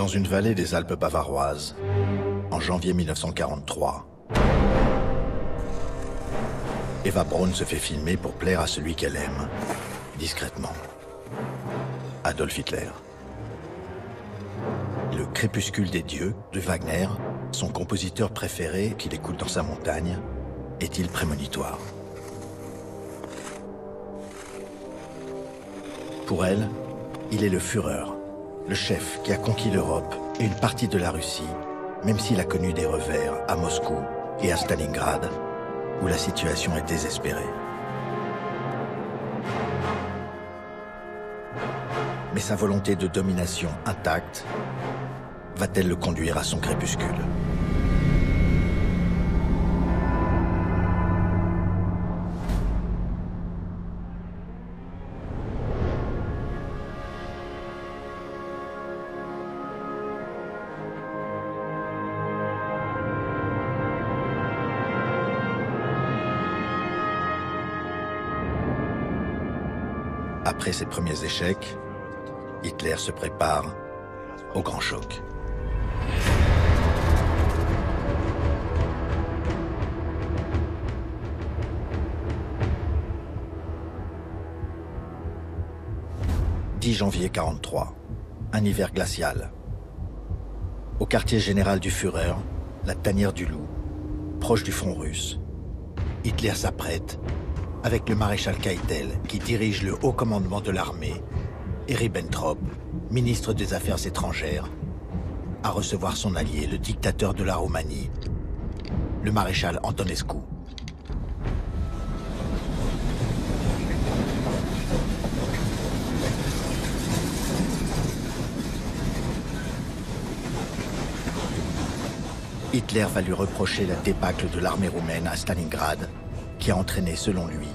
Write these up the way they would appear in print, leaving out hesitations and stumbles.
Dans une vallée des Alpes bavaroises, en janvier 1943, Eva Braun se fait filmer pour plaire à celui qu'elle aime, discrètement. Adolf Hitler. Le Crépuscule des dieux de Wagner, son compositeur préféré qu'il écoute dans sa montagne, est-il prémonitoire? Pour elle, il est le Führer, le chef qui a conquis l'Europe et une partie de la Russie, même s'il a connu des revers à Moscou et à Stalingrad, où la situation est désespérée. Mais sa volonté de domination intacte va-t-elle le conduire à son crépuscule? Après ses premiers échecs, Hitler se prépare au grand choc. « 10 janvier 1943, un hiver glacial. Au quartier général du Führer, la tanière du Loup, proche du front russe, Hitler s'apprête, avec le maréchal Keitel, qui dirige le haut commandement de l'armée, et Ribbentrop, ministre des Affaires étrangères, à recevoir son allié, le dictateur de la Roumanie, le maréchal Antonescu. Hitler va lui reprocher la débâcle de l'armée roumaine à Stalingrad, qui a entraîné, selon lui,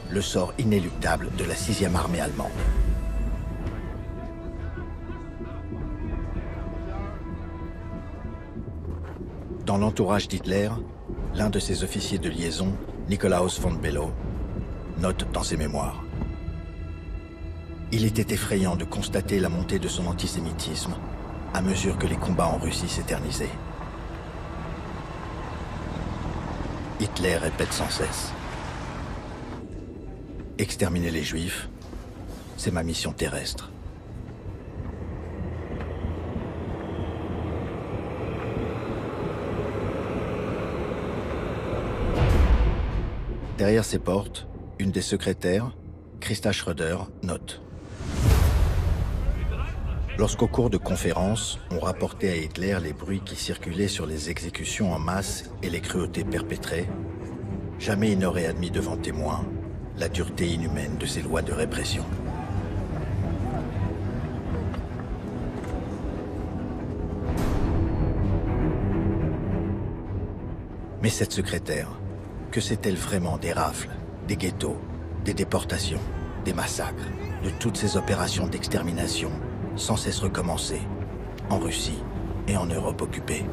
le sort inéluctable de la 6e armée allemande. Dans l'entourage d'Hitler, l'un de ses officiers de liaison, Nikolaus von Below, note dans ses mémoires: « Il était effrayant de constater la montée de son antisémitisme à mesure que les combats en Russie s'éternisaient. » Hitler répète sans cesse: « Exterminer les Juifs, c'est ma mission terrestre. » Derrière ces portes, une des secrétaires, Christa Schröder, note: « Lorsqu'au cours de conférences, on rapportait à Hitler les bruits qui circulaient sur les exécutions en masse et les cruautés perpétrées, jamais il n'aurait admis devant témoins la dureté inhumaine de ces lois de répression. » Mais cette secrétaire, que sait-elle vraiment des rafles, des ghettos, des déportations, des massacres, de toutes ces opérations d'extermination sans cesse recommencées en Russie et en Europe occupée?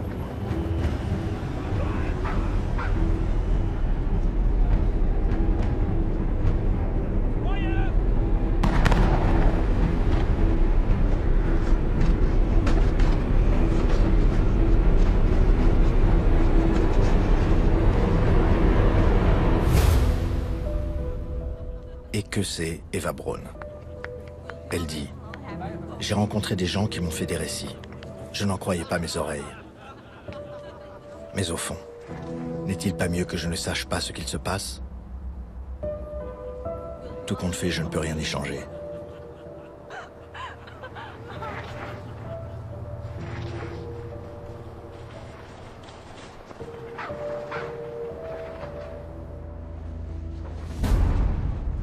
Et que c'est Eva Braun? Elle dit: « J'ai rencontré des gens qui m'ont fait des récits. Je n'en croyais pas mes oreilles. Mais au fond, n'est-il pas mieux que je ne sache pas ce qu'il se passe? Tout compte fait, je ne peux rien y changer. »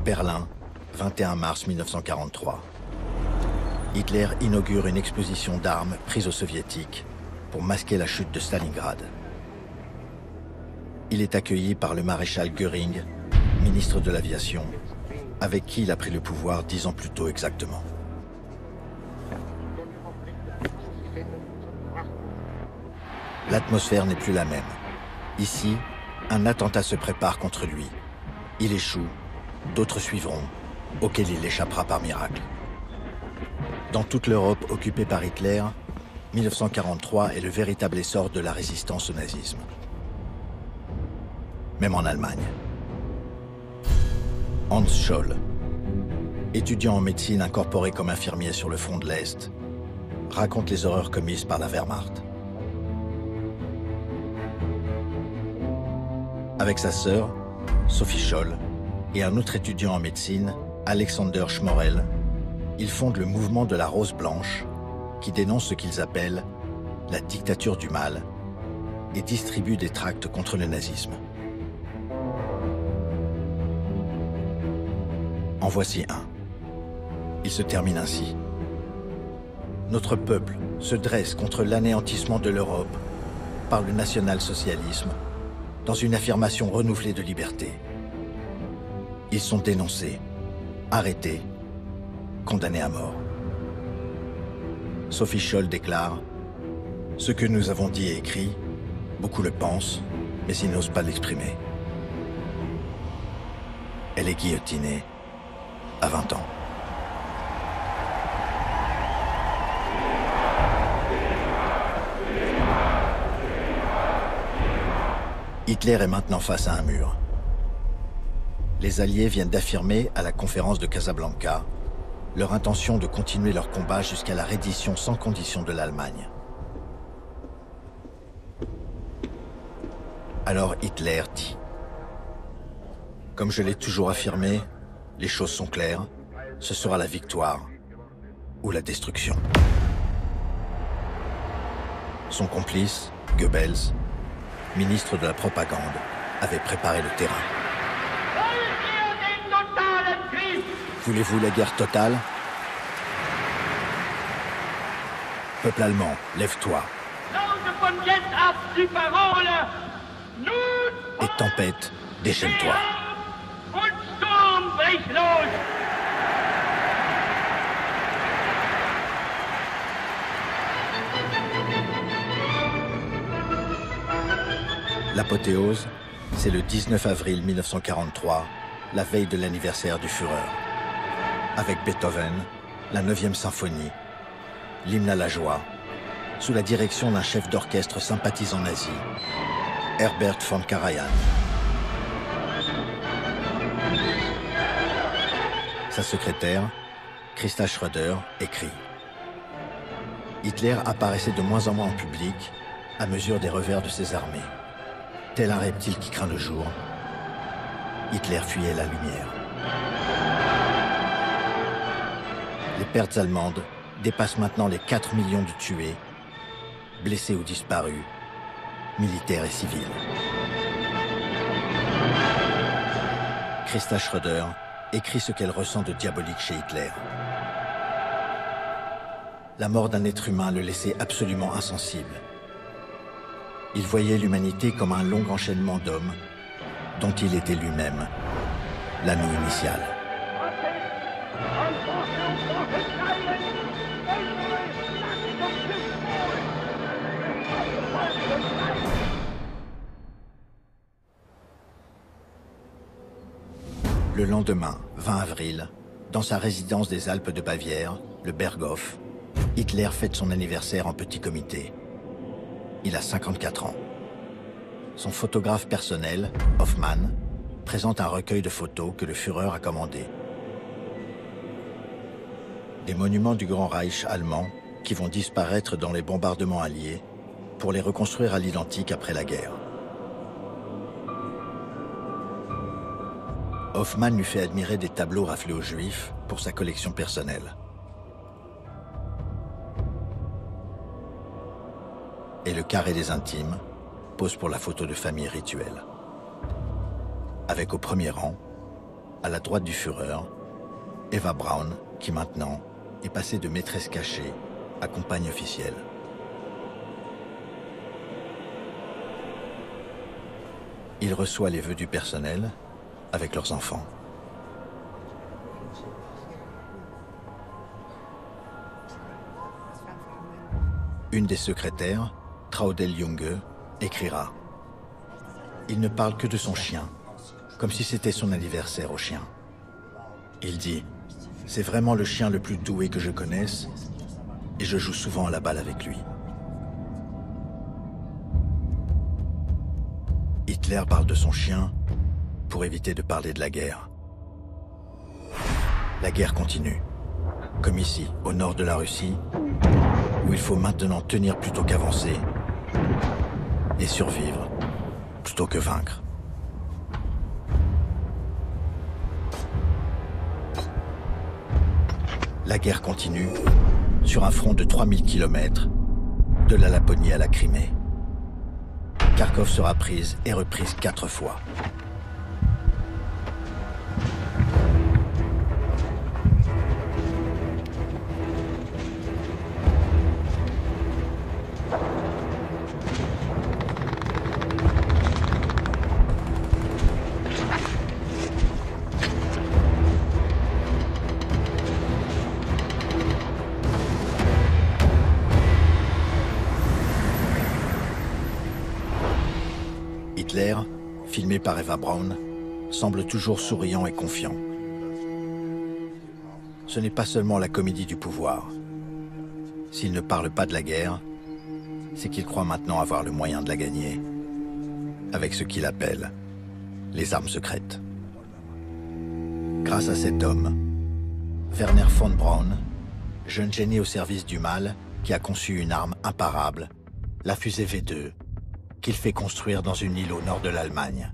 Berlin, 21 mars 1943. Hitler inaugure une exposition d'armes prises aux soviétiques pour masquer la chute de Stalingrad. Il est accueilli par le maréchal Göring, ministre de l'Aviation, avec qui il a pris le pouvoir 10 ans plus tôt exactement. L'atmosphère n'est plus la même. Ici, un attentat se prépare contre lui. Il échoue. D'autres suivront, auxquels il échappera par miracle. Dans toute l'Europe occupée par Hitler, 1943 est le véritable essor de la résistance au nazisme. Même en Allemagne. Hans Scholl, étudiant en médecine incorporé comme infirmier sur le front de l'Est, raconte les horreurs commises par la Wehrmacht. Avec sa sœur, Sophie Scholl, et un autre étudiant en médecine, Alexander Schmorell, ils fondent le mouvement de la Rose Blanche, qui dénonce ce qu'ils appellent la dictature du mal et distribue des tracts contre le nazisme. En voici un. Il se termine ainsi. Notre peuple se dresse contre l'anéantissement de l'Europe par le national-socialisme dans une affirmation renouvelée de liberté. Ils sont dénoncés, arrêtés, condamnés à mort. Sophie Scholl déclare « Ce que nous avons dit et écrit, beaucoup le pensent, mais ils n'osent pas l'exprimer. » Elle est guillotinée à 20 ans. Hitler est maintenant face à un mur. Les Alliés viennent d'affirmer à la conférence de Casablanca leur intention de continuer leur combat jusqu'à la reddition sans condition de l'Allemagne. Alors Hitler dit « Comme je l'ai toujours affirmé, les choses sont claires, ce sera la victoire ou la destruction. » Son complice, Goebbels, ministre de la propagande, avait préparé le terrain. Voulez-vous la guerre totale? Peuple allemand, lève-toi. Et tempête, déchaîne-toi. L'apothéose, c'est le 19 avril 1943, la veille de l'anniversaire du Führer. Avec Beethoven, la 9e symphonie, l'hymne à la joie, sous la direction d'un chef d'orchestre sympathisant nazi, Herbert von Karajan. Sa secrétaire, Christa Schröder, écrit « Hitler apparaissait de moins en moins en public à mesure des revers de ses armées. Tel un reptile qui craint le jour, Hitler fuyait la lumière. » Les pertes allemandes dépassent maintenant les 4 millions de tués, blessés ou disparus, militaires et civils. Christa Schröder écrit ce qu'elle ressent de diabolique chez Hitler. La mort d'un être humain le laissait absolument insensible. Il voyait l'humanité comme un long enchaînement d'hommes dont il était lui-même l'anneau initial. Le lendemain, 20 avril, dans sa résidence des Alpes de Bavière, le Berghof, Hitler fête son anniversaire en petit comité. Il a 54 ans. Son photographe personnel, Hoffmann, présente un recueil de photos que le Führer a commandé. Des monuments du Grand Reich allemand qui vont disparaître dans les bombardements alliés pour les reconstruire à l'identique après la guerre. Hoffmann lui fait admirer des tableaux raflés aux Juifs pour sa collection personnelle. Et le carré des intimes pose pour la photo de famille rituelle. Avec au premier rang, à la droite du Führer, Eva Braun, qui maintenant est passée de maîtresse cachée à compagne officielle. Il reçoit les vœux du personnel avec leurs enfants. Une des secrétaires, Traudel Junge, écrira « Il ne parle que de son chien, comme si c'était son anniversaire au chien. Il dit « C'est vraiment le chien le plus doué que je connaisse et je joue souvent à la balle avec lui. » Hitler parle de son chien pour éviter de parler de la guerre. La guerre continue, comme ici, au nord de la Russie, où il faut maintenant tenir plutôt qu'avancer et survivre plutôt que vaincre. La guerre continue sur un front de 3000 km, de la Laponie à la Crimée. Kharkov sera prise et reprise 4 fois. Hitler, filmé par Eva Braun, semble toujours souriant et confiant. Ce n'est pas seulement la comédie du pouvoir. S'il ne parle pas de la guerre, c'est qu'il croit maintenant avoir le moyen de la gagner, avec ce qu'il appelle les armes secrètes. Grâce à cet homme, Werner von Braun, jeune génie au service du mal qui a conçu une arme imparable, la fusée V2, qu'il fait construire dans une île au nord de l'Allemagne.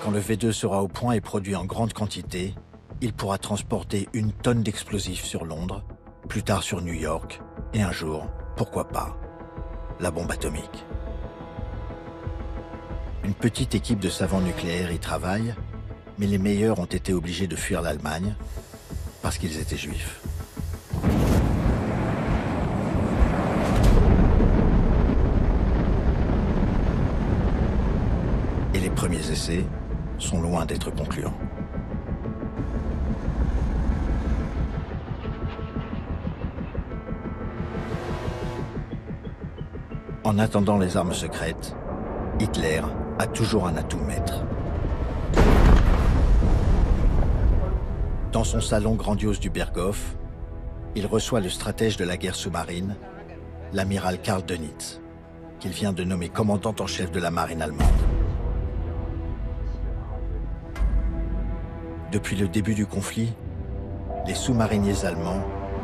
Quand le V2 sera au point et produit en grande quantité, il pourra transporter 1 tonne d'explosifs sur Londres, plus tard sur New York, et un jour, pourquoi pas, la bombe atomique. Une petite équipe de savants nucléaires y travaille, mais les meilleurs ont été obligés de fuir l'Allemagne parce qu'ils étaient juifs. Et les premiers essais sont loin d'être concluants. En attendant les armes secrètes, Hitler a toujours un atout maître. Dans son salon grandiose du Berghof, il reçoit le stratège de la guerre sous-marine, l'amiral Karl Dönitz, qu'il vient de nommer commandant en chef de la marine allemande. Depuis le début du conflit, les sous-mariniers allemands,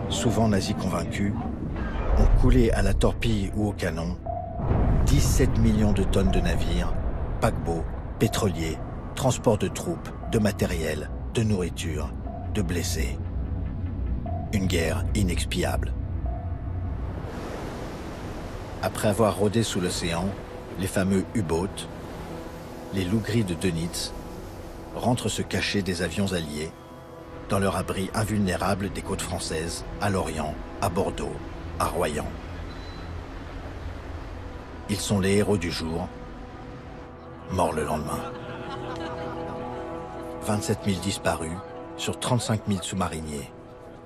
souvent nazis convaincus, ont coulé à la torpille ou au canon 17 millions de tonnes de navires, paquebots, pétroliers, transports de troupes, de matériel, de nourriture, de blessés. Une guerre inexpiable. Après avoir rôdé sous l'océan, les fameux U-boats, les loups gris de Dönitz rentrent se cacher des avions alliés dans leur abri invulnérable des côtes françaises, à Lorient, à Bordeaux, à Royan. Ils sont les héros du jour, morts le lendemain. 27 000 disparus sur 35 000 sous-mariniers,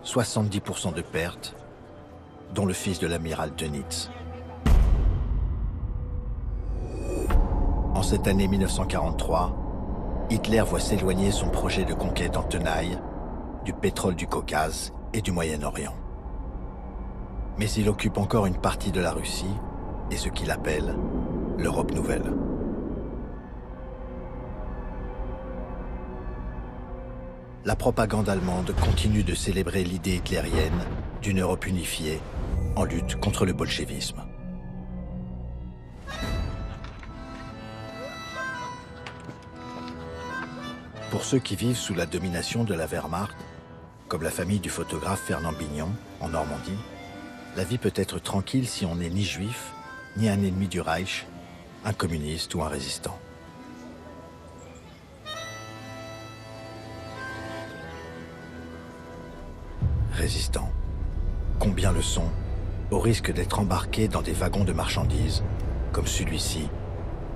70% de pertes, dont le fils de l'amiral Dönitz. En cette année 1943, Hitler voit s'éloigner son projet de conquête en tenaille du pétrole du Caucase et du Moyen-Orient. Mais il occupe encore une partie de la Russie et ce qu'il appelle l'Europe nouvelle. La propagande allemande continue de célébrer l'idée hitlérienne d'une Europe unifiée en lutte contre le bolchevisme. Pour ceux qui vivent sous la domination de la Wehrmacht, comme la famille du photographe Fernand Bignon en Normandie, la vie peut être tranquille si on n'est ni juif, ni un ennemi du Reich, un communiste ou un résistant. Résistants, combien le sont, au risque d'être embarqués dans des wagons de marchandises, comme celui-ci,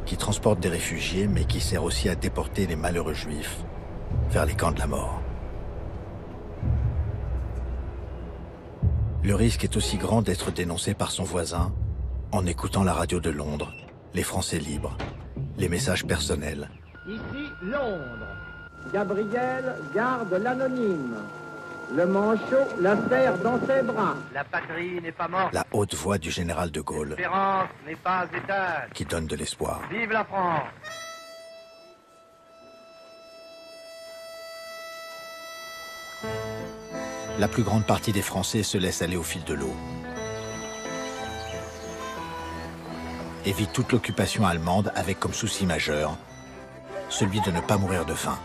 qui transporte des réfugiés mais qui sert aussi à déporter les malheureux juifs vers les camps de la mort. Le risque est aussi grand d'être dénoncé par son voisin en écoutant la radio de Londres, les Français libres, les messages personnels. Ici Londres. Gabriel garde l'anonyme. Le manchot la serre dans ses bras. La patrie n'est pas morte. La haute voix du général de Gaulle, L'espérance n'est pas éteinte. qui donne de l'espoir. Vive la France! La plus grande partie des Français se laisse aller au fil de l'eau. Évite toute l'occupation allemande avec comme souci majeur celui de ne pas mourir de faim.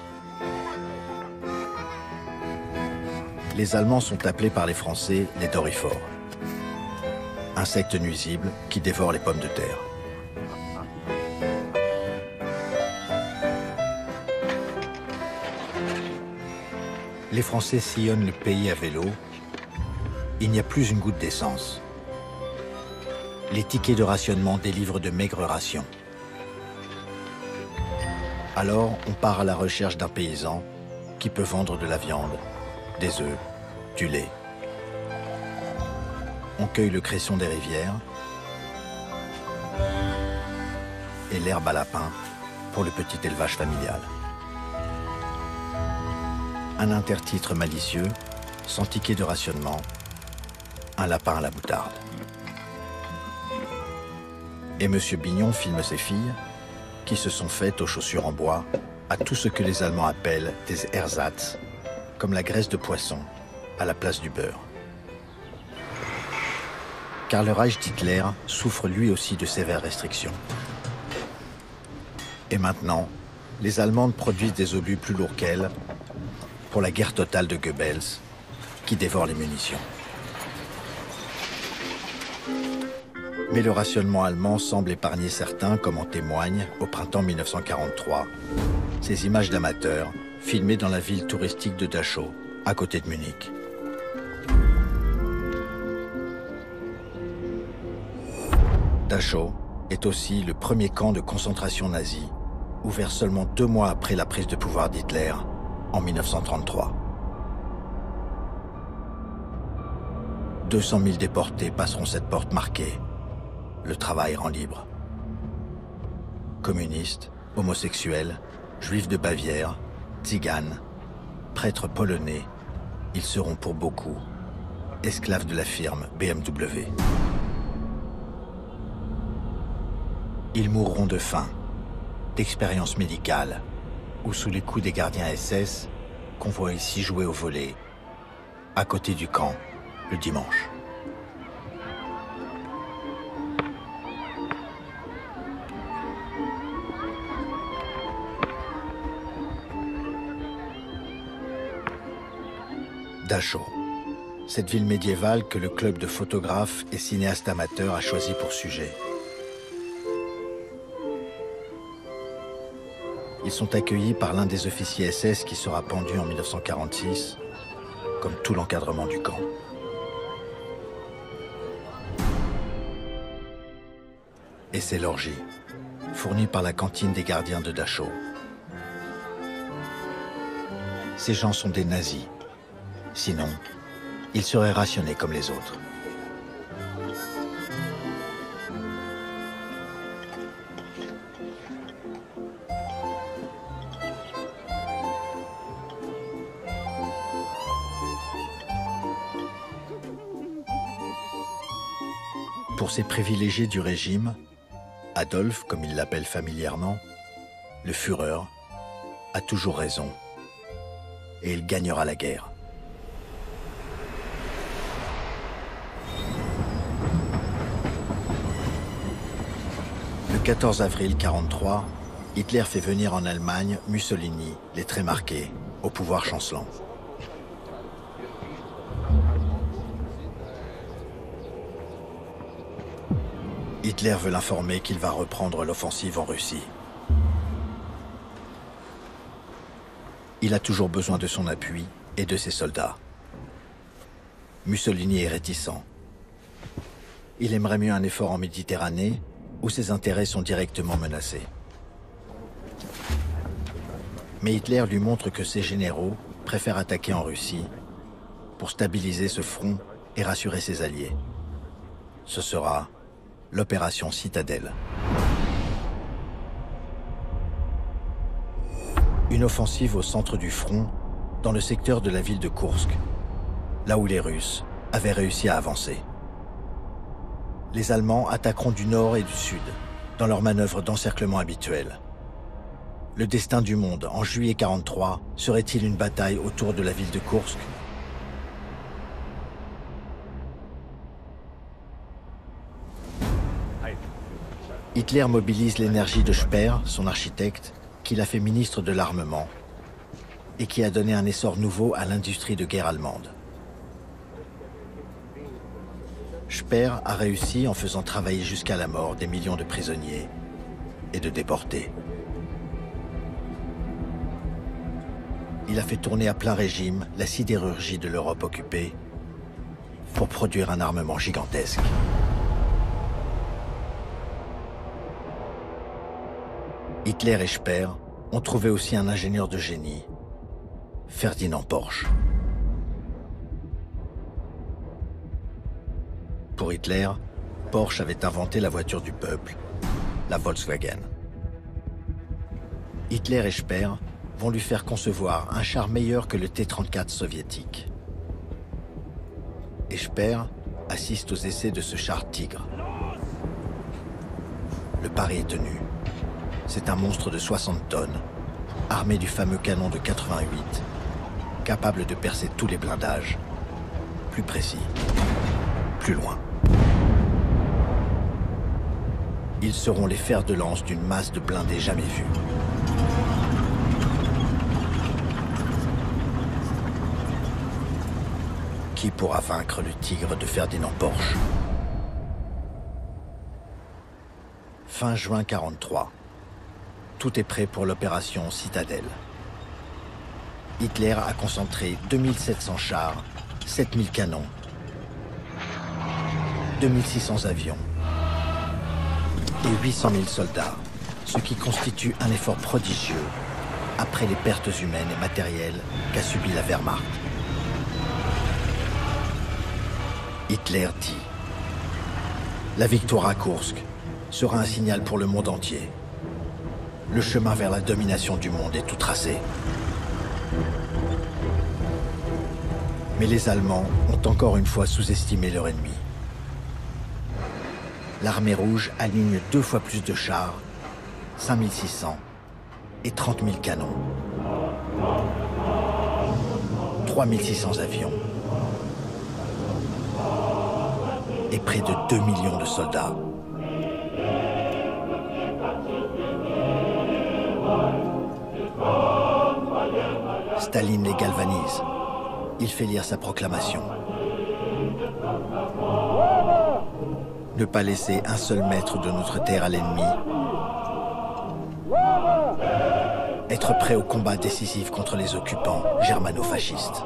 Les Allemands sont appelés par les Français les dorifores, insectes nuisibles qui dévorent les pommes de terre. Les Français sillonnent le pays à vélo. Il n'y a plus une goutte d'essence. Les tickets de rationnement délivrent de maigres rations. Alors, on part à la recherche d'un paysan qui peut vendre de la viande, des œufs, du lait. On cueille le cresson des rivières et l'herbe à lapin pour le petit élevage familial. Un intertitre malicieux, sans ticket de rationnement, un lapin à la moutarde. Et M. Bignon filme ses filles, qui se sont faites aux chaussures en bois, à tout ce que les Allemands appellent des Ersatz, comme la graisse de poisson, à la place du beurre. Car le Reich d'Hitler souffre lui aussi de sévères restrictions. Et maintenant, les Allemandes produisent des obus plus lourds qu'elles pour la guerre totale de Goebbels, qui dévore les munitions. Mais le rationnement allemand semble épargner certains, comme en témoignent, au printemps 1943, ces images d'amateurs filmées dans la ville touristique de Dachau, à côté de Munich. Dachau est aussi le premier camp de concentration nazi, ouvert seulement 2 mois après la prise de pouvoir d'Hitler, en 1933. 200 000 déportés passeront cette porte marquée. Le travail rend libre. Communistes, homosexuels, juifs de Bavière, tziganes, prêtres polonais, ils seront pour beaucoup esclaves de la firme BMW. Ils mourront de faim, d'expérience médicale, ou sous les coups des gardiens SS qu'on voit ici jouer au volley, à côté du camp, le dimanche. Dachau, cette ville médiévale que le club de photographes et cinéastes amateurs a choisi pour sujet. Ils sont accueillis par l'un des officiers SS qui sera pendu en 1946, comme tout l'encadrement du camp. Et c'est l'orgie, fournie par la cantine des gardiens de Dachau. Ces gens sont des nazis. Sinon, ils seraient rationnés comme les autres. Pour ces privilégiés du régime, Adolphe, comme il l'appelle familièrement, le Führer, a toujours raison. Et il gagnera la guerre. Le 14 avril 1943, Hitler fait venir en Allemagne Mussolini, les traits marqués, au pouvoir chancelant. Hitler veut l'informer qu'il va reprendre l'offensive en Russie. Il a toujours besoin de son appui et de ses soldats. Mussolini est réticent. Il aimerait mieux un effort en Méditerranée, où ses intérêts sont directement menacés. Mais Hitler lui montre que ses généraux préfèrent attaquer en Russie pour stabiliser ce front et rassurer ses alliés. Ce sera l'opération Citadelle. Une offensive au centre du front, dans le secteur de la ville de Koursk, là où les Russes avaient réussi à avancer. Les Allemands attaqueront du nord et du sud, dans leur manœuvre d'encerclement habituelle. Le destin du monde en juillet 1943 serait-il une bataille autour de la ville de Koursk? Hitler mobilise l'énergie de Speer, son architecte, qui l'a fait ministre de l'Armement et qui a donné un essor nouveau à l'industrie de guerre allemande. Speer a réussi en faisant travailler jusqu'à la mort des millions de prisonniers et de déportés. Il a fait tourner à plein régime la sidérurgie de l'Europe occupée pour produire un armement gigantesque. Hitler et Speer ont trouvé aussi un ingénieur de génie, Ferdinand Porsche. Pour Hitler, Porsche avait inventé la voiture du peuple, la Volkswagen. Hitler et Speer vont lui faire concevoir un char meilleur que le T-34 soviétique. Et Speer assiste aux essais de ce char Tigre. Le pari est tenu. C'est un monstre de 60 tonnes, armé du fameux canon de 88, capable de percer tous les blindages, plus précis, plus loin. Ils seront les fers de lance d'une masse de blindés jamais vus. Qui pourra vaincre le Tigre de Ferdinand Porsche? Fin juin 1943. Tout est prêt pour l'opération Citadelle. Hitler a concentré 2700 chars, 7000 canons, 2600 avions et 800 000 soldats, ce qui constitue un effort prodigieux après les pertes humaines et matérielles qu'a subi la Wehrmacht. Hitler dit: la victoire à Koursk sera un signal pour le monde entier. Le chemin vers la domination du monde est tout tracé. Mais les Allemands ont encore une fois sous-estimé leur ennemi. L'armée rouge aligne 2 fois plus de chars, 5600 et 30 000 canons. 3600 avions. Et près de 2 millions de soldats. Staline les galvanise. Il fait lire sa proclamation. Ne pas laisser un seul mètre de notre terre à l'ennemi. Être prêt au combat décisif contre les occupants germano-fascistes.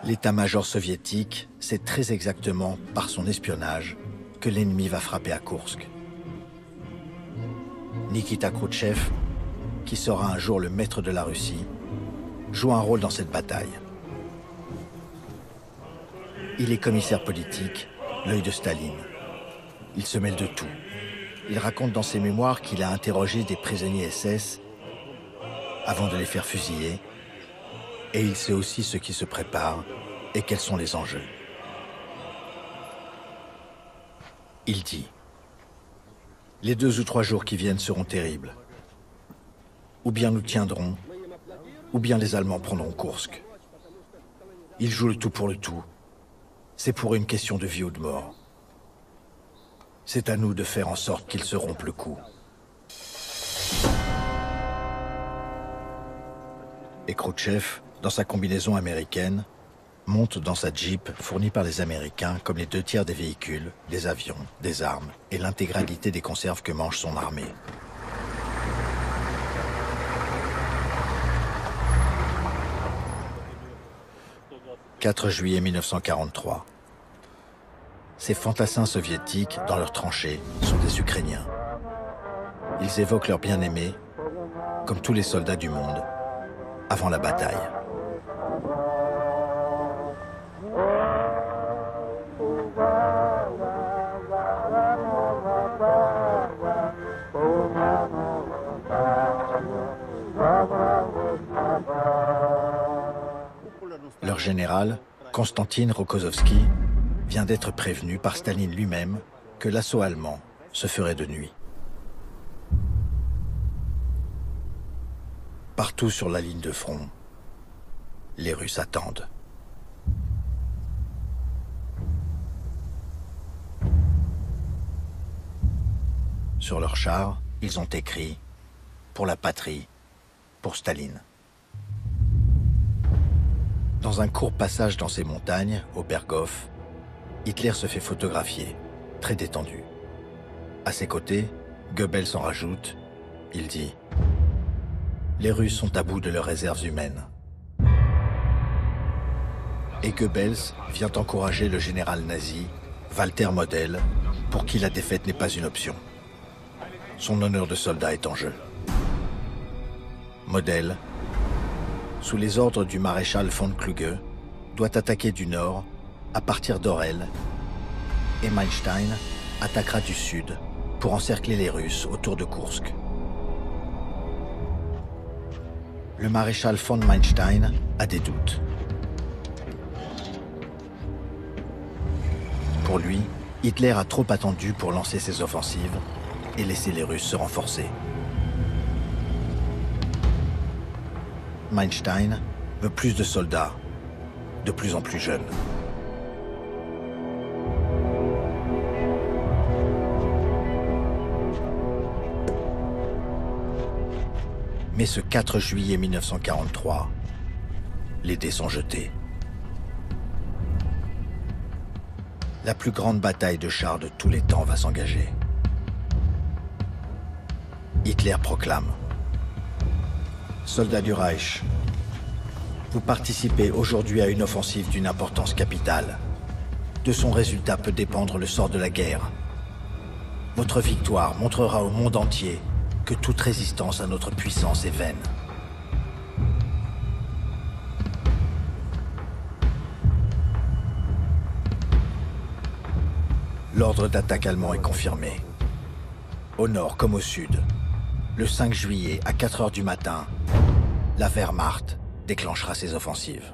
L'état-major soviétique sait très exactement, par son espionnage, que l'ennemi va frapper à Koursk. Nikita Khrouchtchev, qui sera un jour le maître de la Russie, joue un rôle dans cette bataille. Il est commissaire politique, l'œil de Staline. Il se mêle de tout. Il raconte dans ses mémoires qu'il a interrogé des prisonniers SS avant de les faire fusiller, et il sait aussi ce qui se prépare et quels sont les enjeux. Il dit: les 2 ou 3 jours qui viennent seront terribles. Ou bien nous tiendrons, ou bien les Allemands prendront Koursk. Ils jouent le tout pour le tout. C'est pour une question de vie ou de mort. C'est à nous de faire en sorte qu'ils se rompent le cou. Et Khrouchtchev, dans sa combinaison américaine, monte dans sa Jeep fournie par les Américains comme les 2 tiers des véhicules, des avions, des armes et l'intégralité des conserves que mange son armée. « 4 juillet 1943. Ces fantassins soviétiques, dans leurs tranchées, sont des Ukrainiens. Ils évoquent leur bien-aimé, comme tous les soldats du monde, avant la bataille. Leur général, Konstantin Rokossovski, vient d'être prévenu par Staline lui-même que l'assaut allemand se ferait de nuit. Partout sur la ligne de front, les Russes attendent. Sur leurs chars, ils ont écrit « Pour la patrie, pour Staline ». Dans un court passage dans ces montagnes, au Berghof, Hitler se fait photographier, très détendu. À ses côtés, Goebbels en rajoute, il dit « Les Russes sont à bout de leurs réserves humaines ». Et Goebbels vient encourager le général nazi, Walter Model, pour qui la défaite n'est pas une option. Son honneur de soldat est en jeu. Model, sous les ordres du maréchal von Kluge, doit attaquer du nord, à partir d'Orel, et Manstein attaquera du sud pour encercler les Russes autour de Koursk. Le maréchal von Manstein a des doutes. Pour lui, Hitler a trop attendu pour lancer ses offensives et laisser les Russes se renforcer. Manstein veut plus de soldats, de plus en plus jeunes. Mais ce 4 juillet 1943, les dés sont jetés. La plus grande bataille de chars de tous les temps va s'engager. Hitler proclame: Soldats du Reich, vous participez aujourd'hui à une offensive d'une importance capitale. De son résultat peut dépendre le sort de la guerre. Votre victoire montrera au monde entier que toute résistance à notre puissance est vaine. L'ordre d'attaque allemand est confirmé. Au nord comme au sud, le 5 juillet à 4 heures du matin, la Wehrmacht déclenchera ses offensives.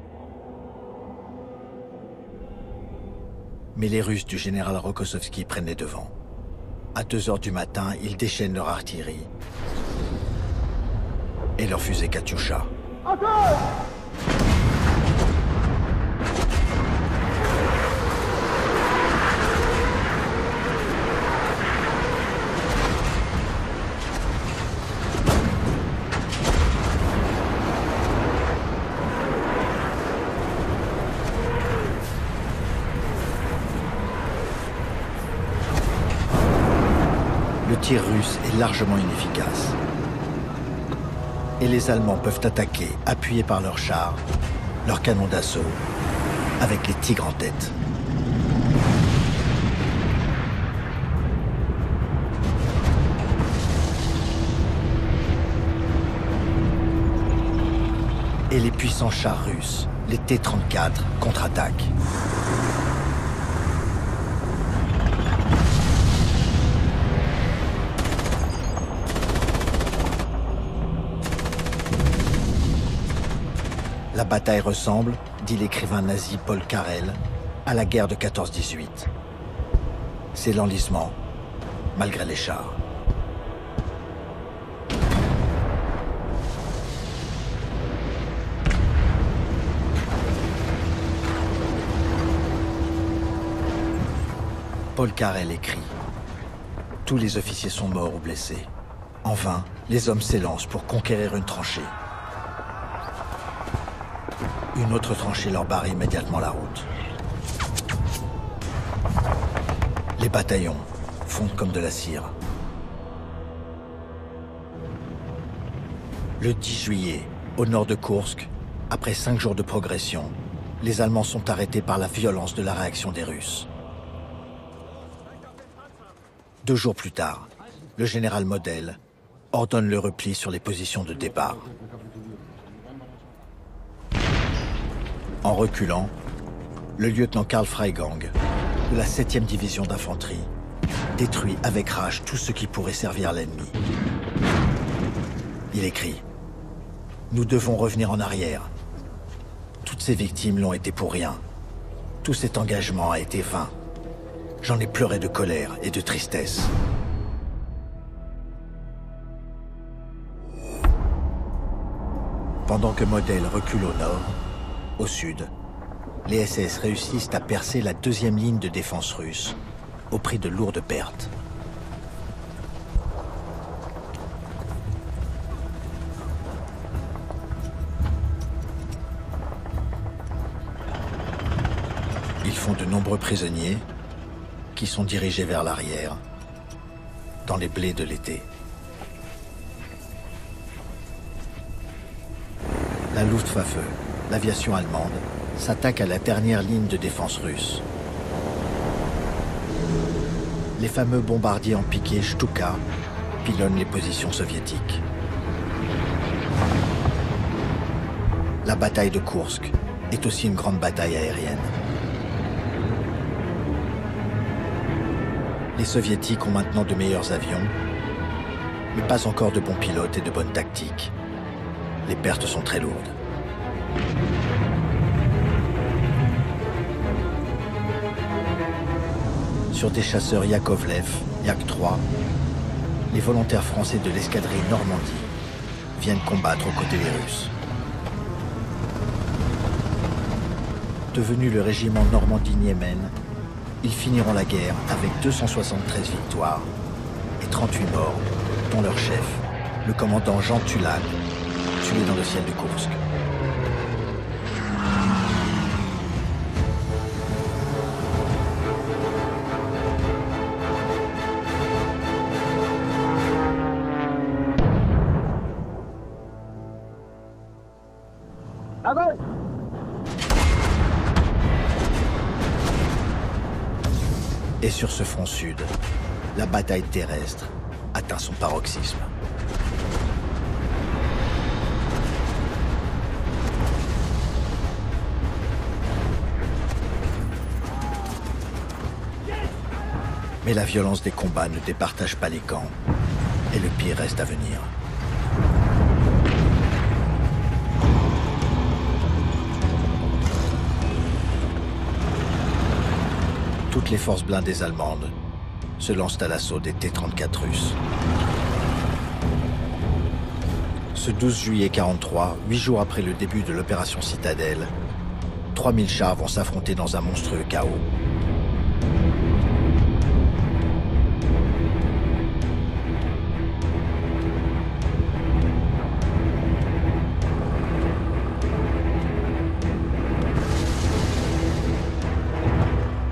Mais les Russes du général Rokossovski prennent les devants. À 2 heures du matin, ils déchaînent leur artillerie et leur fusée Katyusha. Le tir russe est largement inefficace. Et les Allemands peuvent attaquer, appuyés par leurs chars, leurs canons d'assaut, avec les Tigres en tête. Et les puissants chars russes, les T-34, contre-attaquent. La bataille ressemble, dit l'écrivain nazi Paul Karel, à la guerre de 14-18. C'est l'enlisement, malgré les chars. Paul Karel écrit « Tous les officiers sont morts ou blessés. En vain, les hommes s'élancent pour conquérir une tranchée. Une autre tranchée leur barre immédiatement la route. Les bataillons fondent comme de la cire. Le 10 juillet, au nord de Koursk, après 5 jours de progression, les Allemands sont arrêtés par la violence de la réaction des Russes. 2 jours plus tard, le général Model ordonne le repli sur les positions de départ. En reculant, le lieutenant Karl Freigang, de la 7e division Il écrit « Nous devons revenir en arrière. Toutes ces victimes l'ont été pour rien. Tout cet engagement a été vain. J'en ai pleuré de colère et de tristesse. » Pendant que Model recule au nord, au sud, les SS réussissent à percer la deuxième ligne de défense russe, au prix de lourdes pertes. Ils font de nombreux prisonniers qui sont dirigés vers l'arrière, dans les blés de l'été. La Luftwaffe, l'aviation allemande, s'attaque à la dernière ligne de défense russe. Les fameux bombardiers en piqué Stuka pilonnent les positions soviétiques. La bataille de Koursk est aussi une grande bataille aérienne. Les soviétiques ont maintenant de meilleurs avions, mais pas encore de bons pilotes et de bonnes tactiques. Les pertes sont très lourdes. Sur des chasseurs Yakovlev, Yak-3, les volontaires français de l'escadrille Normandie viennent combattre aux côtés des Russes. Devenu le régiment Normandie-Niemen, ils finiront la guerre avec 273 victoires et 38 morts, dont leur chef, le commandant Jean Tulan, tué dans le ciel de Koursk. Et sur ce front sud, la bataille terrestre atteint son paroxysme. Mais la violence des combats ne départage pas les camps, et le pire reste à venir. Toutes les forces blindées allemandes se lancent à l'assaut des T-34 russes. Ce 12 juillet 43, 8 jours après le début de l'opération Citadelle, 3000 chars vont s'affronter dans un monstrueux chaos.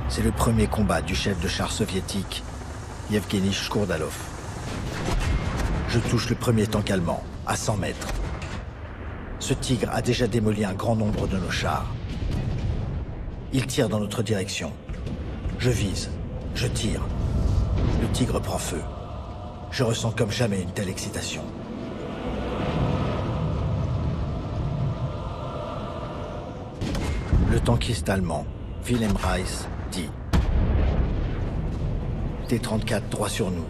C'est le premier combat du chef de char soviétique, Yevgeny Shkurdalov. Je touche le premier tank allemand, à 100 mètres. Ce tigre a déjà démoli un grand nombre de nos chars. Il tire dans notre direction. Je vise, je tire. Le tigre prend feu. Je ressens comme jamais une telle excitation. Le tankiste allemand, Wilhelm Reis, dit « T-34 droit sur nous.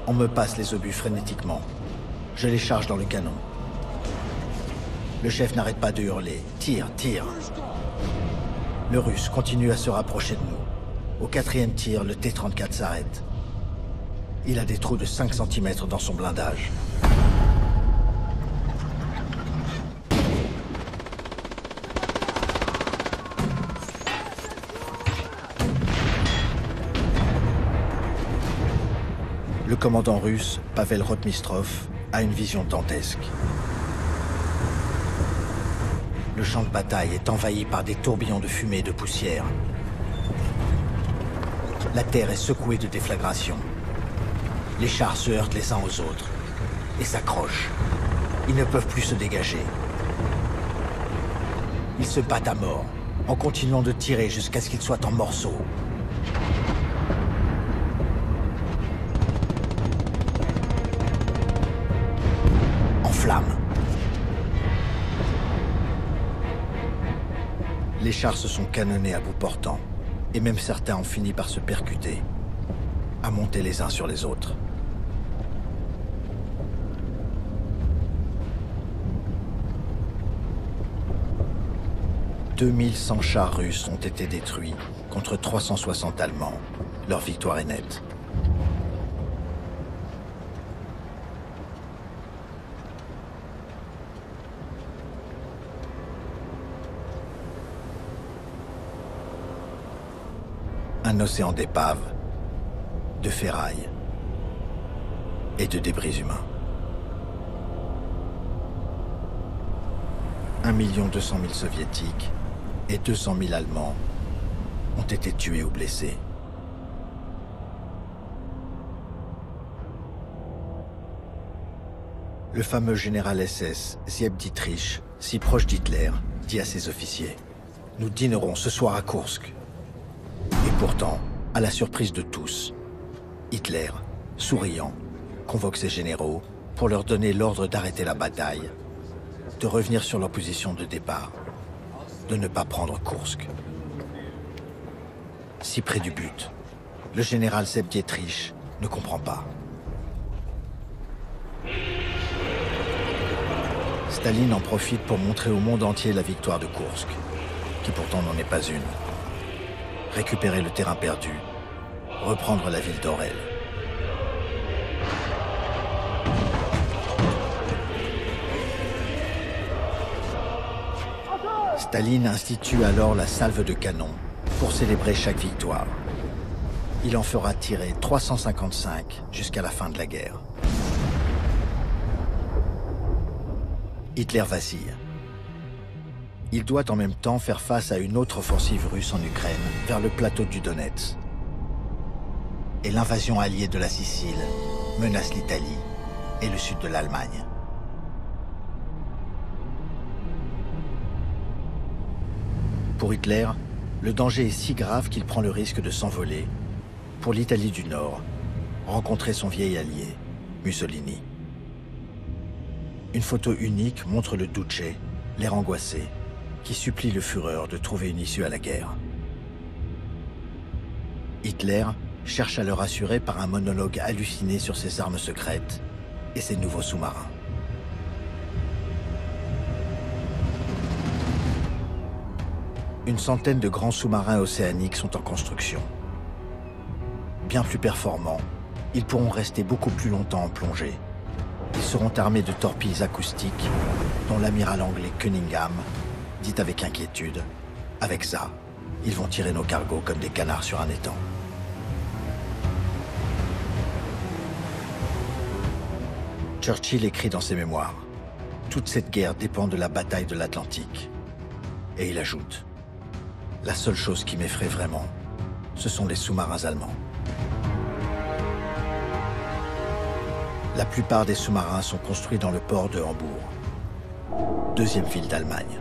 On me passe les obus frénétiquement. Je les charge dans le canon. » Le chef n'arrête pas de hurler « Tire, tire !» Le Russe continue à se rapprocher de nous. Au 4e tir, le T-34 s'arrête. Il a des trous de 5 cm dans son blindage. Le commandant russe, Pavel Rotmistrov, a une vision dantesque. Le champ de bataille est envahi par des tourbillons de fumée et de poussière. La terre est secouée de déflagration. Les chars se heurtent les uns aux autres et s'accrochent. Ils ne peuvent plus se dégager. Ils se battent à mort, en continuant de tirer jusqu'à ce qu'ils soient en morceaux. Flammes. Les chars se sont canonnés à bout portant, et même certains ont fini par se percuter, à monter les uns sur les autres. 2100 chars russes ont été détruits contre 360 Allemands. Leur victoire est nette. Un océan d'épaves, de ferraille et de débris humains. 1 200 000 soviétiques et 200 000 Allemands ont été tués ou blessés. Le fameux général SS Zieb Dietrich, si proche d'Hitler, dit à ses officiers « Nous dînerons ce soir à Koursk ». Et pourtant, à la surprise de tous, Hitler, souriant, convoque ses généraux pour leur donner l'ordre d'arrêter la bataille, de revenir sur leur position de départ, de ne pas prendre Koursk. Si près du but, le général Zieb Dietrich ne comprend pas. Staline en profite pour montrer au monde entier la victoire de Koursk, qui pourtant n'en est pas une. Récupérer le terrain perdu, reprendre la ville d'Orel. Staline institue alors la salve de canon pour célébrer chaque victoire. Il en fera tirer 355 jusqu'à la fin de la guerre. Hitler vacille. Il doit en même temps faire face à une autre offensive russe en Ukraine, vers le plateau du Donetsk. Et l'invasion alliée de la Sicile menace l'Italie et le sud de l'Allemagne. Pour Hitler, le danger est si grave qu'il prend le risque de s'envoler pour l'Italie du Nord, rencontrer son vieil allié, Mussolini. Une photo unique montre le Duce, l'air angoissé, qui supplie le Führer de trouver une issue à la guerre. Hitler cherche à le rassurer par un monologue halluciné sur ses armes secrètes et ses nouveaux sous-marins. Une centaine de grands sous-marins océaniques sont en construction. Bien plus performants, ils pourront rester beaucoup plus longtemps en plongée. Ils seront armés de torpilles acoustiques, dont l'amiral anglais Cunningham dit avec inquiétude « Avec ça, ils vont tirer nos cargos comme des canards sur un étang ». Churchill écrit dans ses mémoires « Toute cette guerre dépend de la bataille de l'Atlantique ». Et il ajoute « La seule chose qui m'effraie vraiment, ce sont les sous-marins allemands ». La plupart des sous-marins sont construits dans le port de Hambourg, deuxième ville d'Allemagne.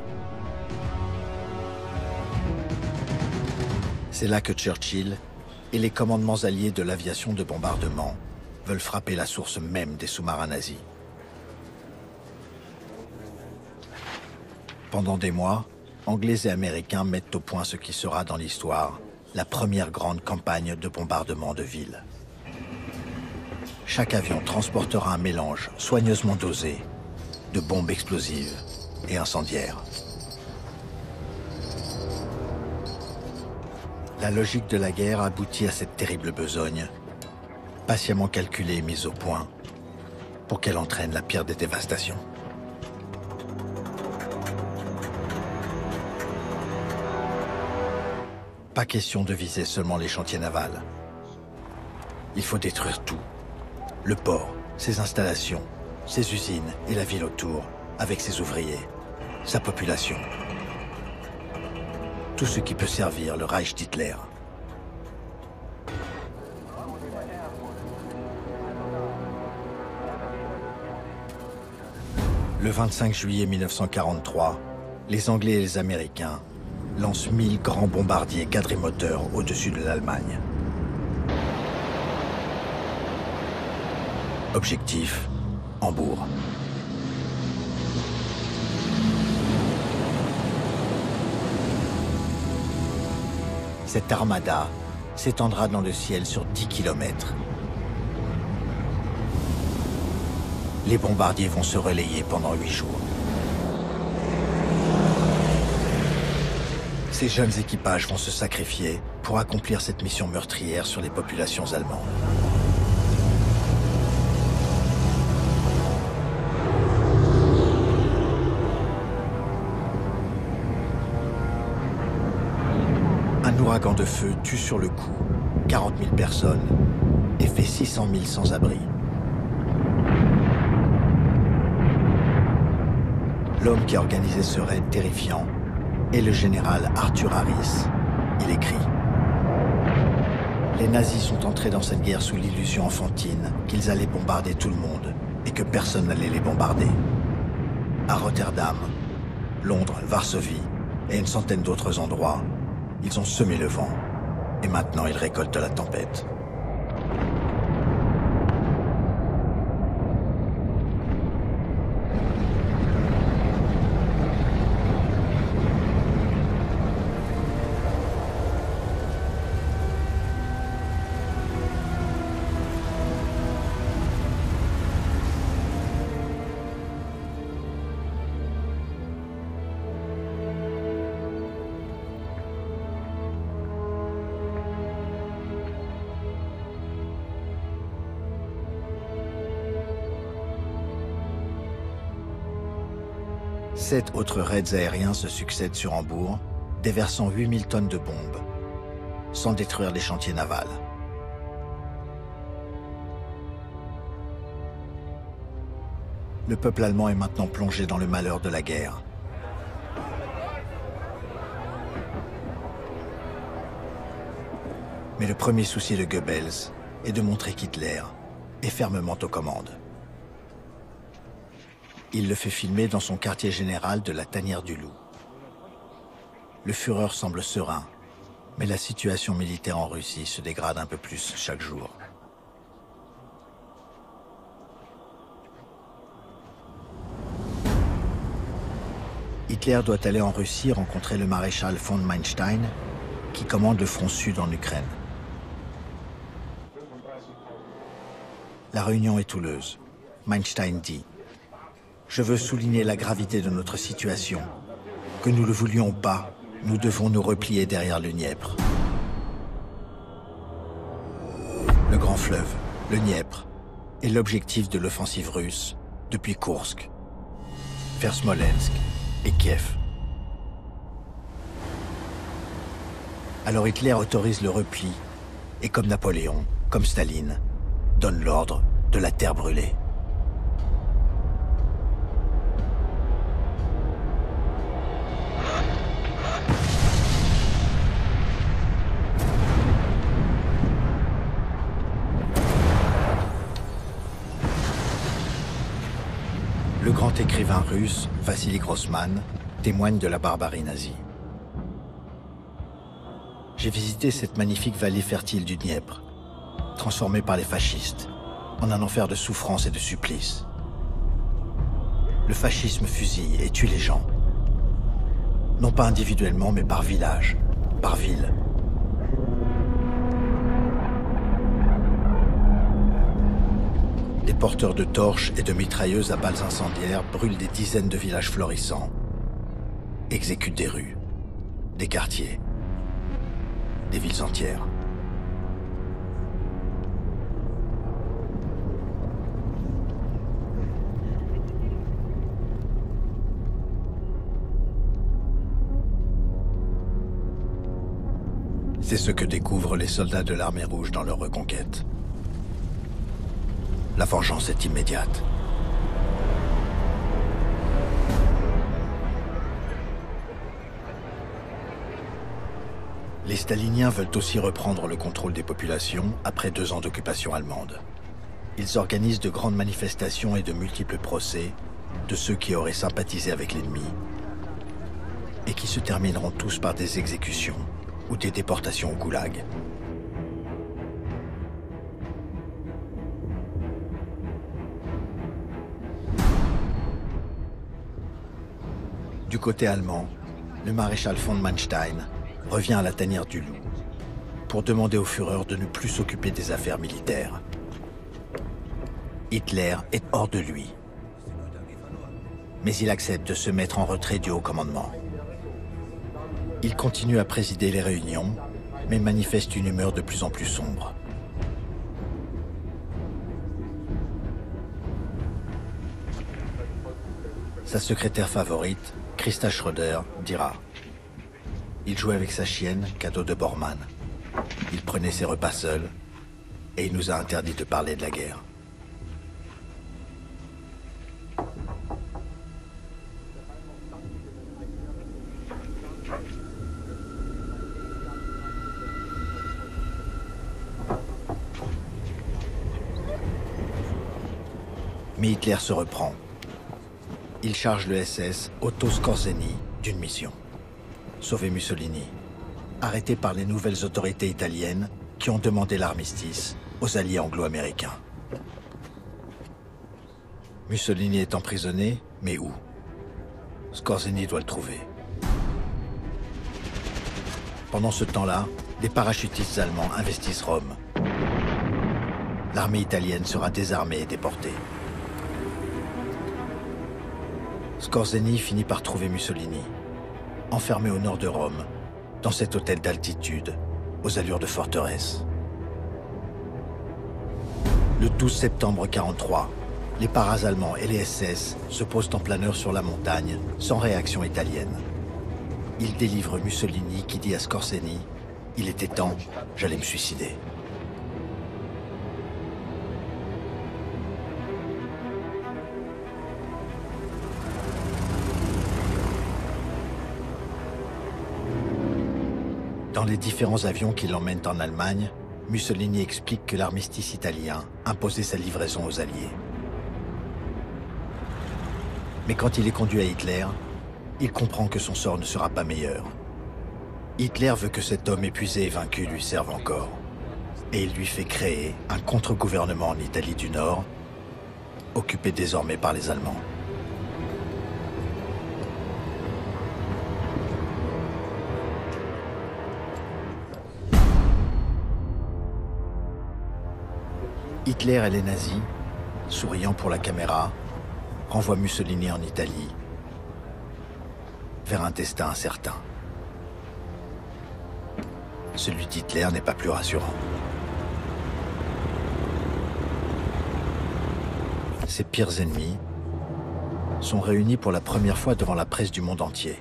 C'est là que Churchill et les commandements alliés de l'aviation de bombardement veulent frapper la source même des sous-marins nazis. Pendant des mois, Anglais et Américains mettent au point ce qui sera dans l'histoire la première grande campagne de bombardement de villes. Chaque avion transportera un mélange soigneusement dosé de bombes explosives et incendiaires. La logique de la guerre aboutit à cette terrible besogne, patiemment calculée et mise au point, pour qu'elle entraîne la pire des dévastations. Pas question de viser seulement les chantiers navals. Il faut détruire tout. Le port, ses installations, ses usines et la ville autour, avec ses ouvriers, sa population. Tout ce qui peut servir le Reich d'Hitler. Le 25 juillet 1943, les Anglais et les Américains lancent 1000 grands bombardiers quadrimoteurs au-dessus de l'Allemagne. Objectif, Hambourg. Cette armada s'étendra dans le ciel sur 10 km. Les bombardiers vont se relayer pendant 8 jours. Ces jeunes équipages vont se sacrifier pour accomplir cette mission meurtrière sur les populations allemandes. Un ouragan de feu tue sur le coup 40 000 personnes et fait 600 000 sans-abri. L'homme qui a organisé ce raid terrifiant est le général Arthur Harris. Il écrit: les nazis sont entrés dans cette guerre sous l'illusion enfantine qu'ils allaient bombarder tout le monde et que personne n'allait les bombarder. À Rotterdam, Londres, Varsovie et une centaine d'autres endroits, ils ont semé le vent et maintenant ils récoltent la tempête. Sept autres raids aériens se succèdent sur Hambourg, déversant 8000 tonnes de bombes, sans détruire les chantiers navals. Le peuple allemand est maintenant plongé dans le malheur de la guerre. Mais le premier souci de Goebbels est de montrer qu'Hitler est fermement aux commandes. Il le fait filmer dans son quartier général de la Tanière du Loup. Le Führer semble serein, mais la situation militaire en Russie se dégrade un peu plus chaque jour. Hitler doit aller en Russie rencontrer le maréchal von Manstein, qui commande le front sud en Ukraine. La réunion est houleuse. Manstein dit: je veux souligner la gravité de notre situation. Que nous le voulions ou pas, nous devons nous replier derrière le Dniepr. Le grand fleuve, le Dniepr, est l'objectif de l'offensive russe depuis Koursk, vers Smolensk et Kiev. Alors Hitler autorise le repli et, comme Napoléon, comme Staline, donne l'ordre de la terre brûlée. Le grand écrivain russe, Vassili Grossman, témoigne de la barbarie nazie. J'ai visité cette magnifique vallée fertile du Dniepr, transformée par les fascistes en un enfer de souffrance et de supplice. Le fascisme fusille et tue les gens. Non pas individuellement, mais par village, par ville. Des porteurs de torches et de mitrailleuses à balles incendiaires brûlent des dizaines de villages florissants, exécutent des rues, des quartiers, des villes entières. C'est ce que découvrent les soldats de l'armée rouge dans leur reconquête. La vengeance est immédiate. Les staliniens veulent aussi reprendre le contrôle des populations après 2 ans d'occupation allemande. Ils organisent de grandes manifestations et de multiples procès de ceux qui auraient sympathisé avec l'ennemi et qui se termineront tous par des exécutions ou des déportations au goulag. Du côté allemand, le maréchal von Manstein revient à la Tanière du Loup pour demander au Führer de ne plus s'occuper des affaires militaires. Hitler est hors de lui, mais il accepte de se mettre en retrait du haut commandement. Il continue à présider les réunions, mais manifeste une humeur de plus en plus sombre. Sa secrétaire favorite, Christa Schroeder, dira: il jouait avec sa chienne, cadeau de Bormann. Il prenait ses repas seul, et il nous a interdit de parler de la guerre. Mais Hitler se reprend. Il charge le SS Otto Skorzeny d'une mission: sauver Mussolini, arrêté par les nouvelles autorités italiennes qui ont demandé l'armistice aux alliés anglo-américains. Mussolini est emprisonné, mais où? Skorzeny doit le trouver. Pendant ce temps-là, les parachutistes allemands investissent Rome. L'armée italienne sera désarmée et déportée. Skorzeny finit par trouver Mussolini, enfermé au nord de Rome, dans cet hôtel d'altitude, aux allures de forteresse. Le 12 septembre 1943, les paras allemands et les SS se posent en planeur sur la montagne, sans réaction italienne. Ils délivrent Mussolini qui dit à Skorzeny: il était temps, j'allais me suicider. Dans les différents avions qui l'emmènent en Allemagne, Mussolini explique que l'armistice italien imposait sa livraison aux Alliés. Mais quand il est conduit à Hitler, il comprend que son sort ne sera pas meilleur. Hitler veut que cet homme épuisé et vaincu lui serve encore. Et il lui fait créer un contre-gouvernement en Italie du Nord, occupé désormais par les Allemands. Hitler et les nazis, souriant pour la caméra, renvoient Mussolini en Italie, vers un destin incertain. Celui d'Hitler n'est pas plus rassurant. Ses pires ennemis sont réunis pour la première fois devant la presse du monde entier.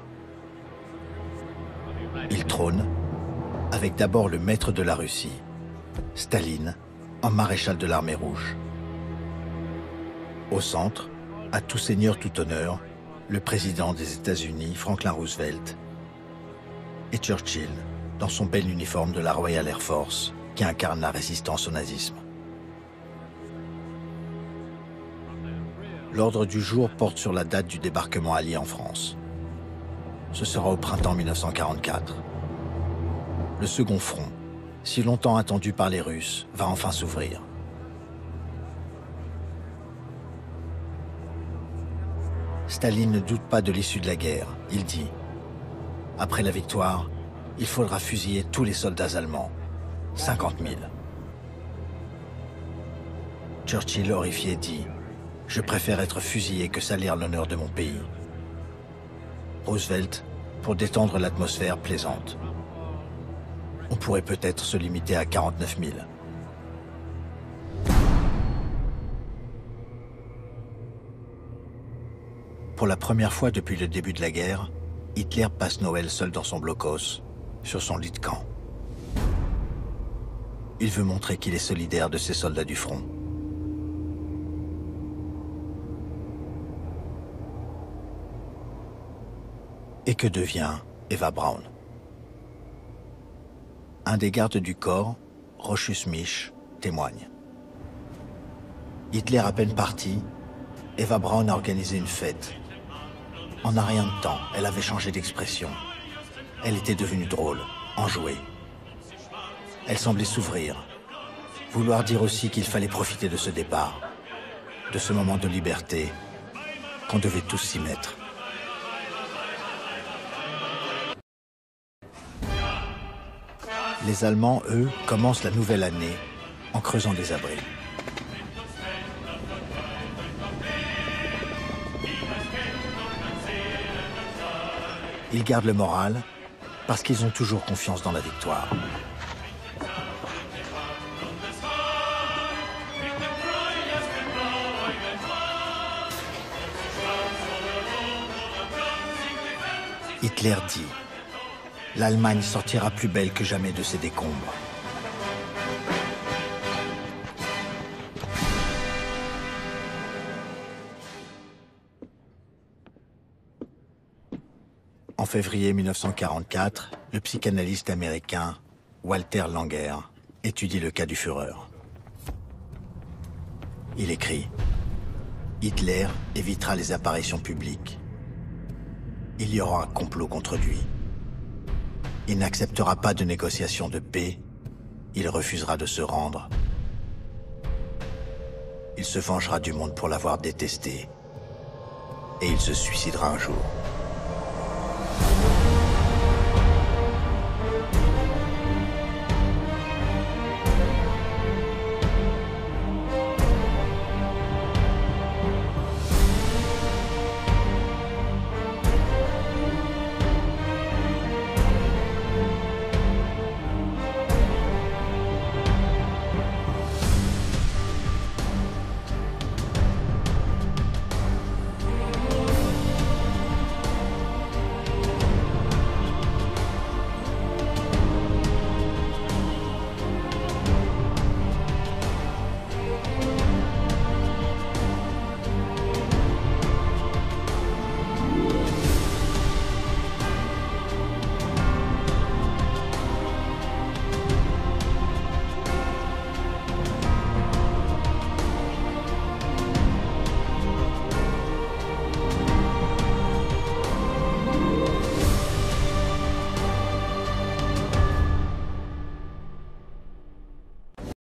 Ils trônent avec d'abord le maître de la Russie, Staline, en maréchal de l'armée rouge. Au centre, à tout seigneur, tout honneur, le président des États-Unis, Franklin Roosevelt, et Churchill, dans son bel uniforme de la Royal Air Force, qui incarne la résistance au nazisme. L'ordre du jour porte sur la date du débarquement allié en France. Ce sera au printemps 1944. Le second front, si longtemps attendu par les Russes, va enfin s'ouvrir. Staline ne doute pas de l'issue de la guerre. Il dit: après la victoire, il faudra fusiller tous les soldats allemands. 50 000. Churchill, horrifié, dit: je préfère être fusillé que salir l'honneur de mon pays. Roosevelt, pour détendre l'atmosphère, plaisante: on pourrait peut-être se limiter à 49 000. Pour la première fois depuis le début de la guerre, Hitler passe Noël seul dans son blocos, sur son lit de camp. Il veut montrer qu'il est solidaire de ses soldats du front. Et que devient Eva Braun? Un des gardes du corps, Rochus Mich, témoigne. Hitler à peine parti, Eva Braun a organisé une fête. En un rien de temps, elle avait changé d'expression. Elle était devenue drôle, enjouée. Elle semblait s'ouvrir, vouloir dire aussi qu'il fallait profiter de ce départ, de ce moment de liberté, qu'on devait tous s'y mettre. Les Allemands, eux, commencent la nouvelle année en creusant des abris. Ils gardent le moral Parce qu'ils ont toujours confiance dans la victoire. Hitler dit « L'Allemagne sortira plus belle que jamais de ses décombres ». En février 1944, le psychanalyste américain Walter Langer étudie le cas du Führer. Il écrit « Hitler évitera les apparitions publiques. Il y aura un complot contre lui. Il n'acceptera pas de négociation de paix. Il refusera de se rendre. Il se vengera du monde pour l'avoir détesté. Et il se suicidera un jour. »